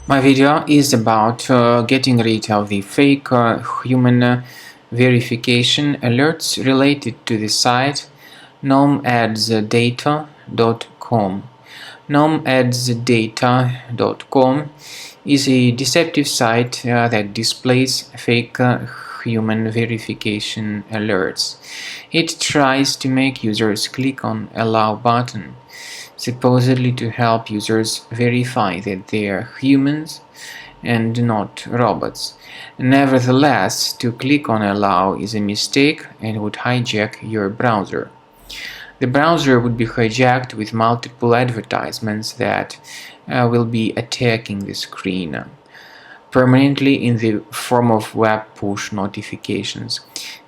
My video is about getting rid of the fake human verification alerts related to the site nomadsdata.com. Nomadsdata.com is a deceptive site that displays fake human verification alerts. It tries to make users click on Allow button, supposedly to help users verify that they are humans and not robots. Nevertheless, to click on Allow is a mistake and would hijack your browser. The browser would be hijacked with multiple advertisements that will be attacking the screen permanently in the form of web push notifications.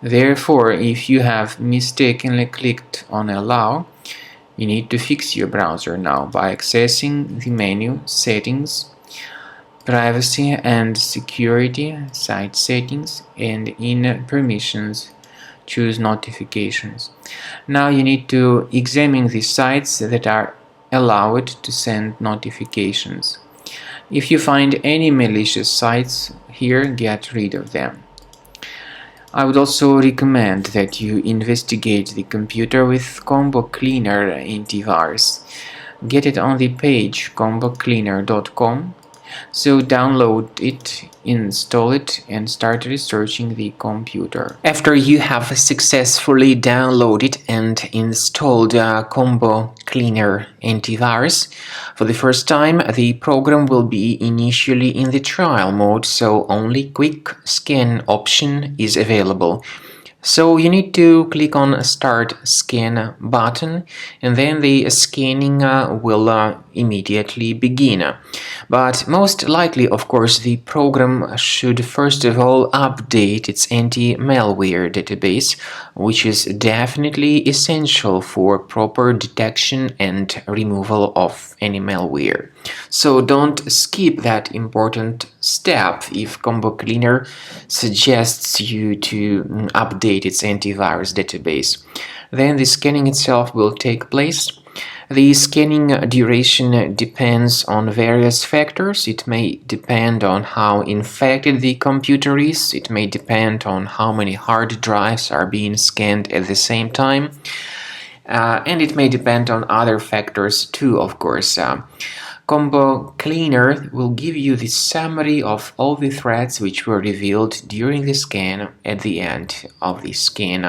Therefore, if you have mistakenly clicked on Allow, you need to fix your browser now by accessing the menu Settings, Privacy and Security, Site Settings, and in Permissions, choose Notifications. Now you need to examine the sites that are allowed to send notifications. If you find any malicious sites here, get rid of them. I would also recommend that you investigate the computer with Combo Cleaner antivirus. Get it on the page combocleaner.com. So download it, install it, and start researching the computer. After you have successfully downloaded and installed Combo Cleaner antivirus, for the first time the program will be initially in the trial mode, so only quick scan option is available. So you need to click on Start Scan button, and then the scanning will immediately begin. But most likely, of course, the program should first of all update its anti-malware database, which is definitely essential for proper detection and removal of any malware. So don't skip that important step if Combo Cleaner suggests you to update its antivirus database. Then the scanning itself will take place. The scanning duration depends on various factors. It may depend on how infected the computer is. It may depend on how many hard drives are being scanned at the same time. And it may depend on other factors too, of course. Combo Cleaner will give you the summary of all the threats which were revealed during the scan at the end of the scan.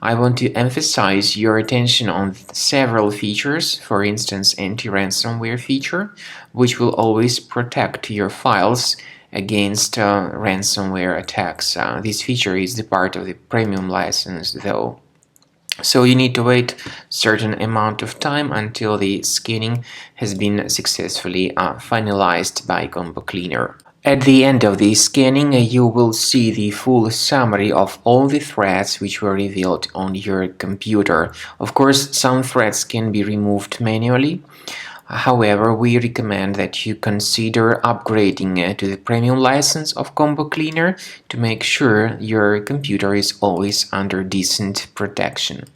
I want to emphasize your attention on several features, for instance anti-ransomware feature, which will always protect your files against ransomware attacks. This feature is the part of the premium license though. So you need to wait a certain amount of time until the scanning has been successfully finalized by Combo Cleaner. At the end of the scanning, you will see the full summary of all the threats which were revealed on your computer. Of course, some threats can be removed manually. However, we recommend that you consider upgrading to the premium license of Combo Cleaner to make sure your computer is always under decent protection.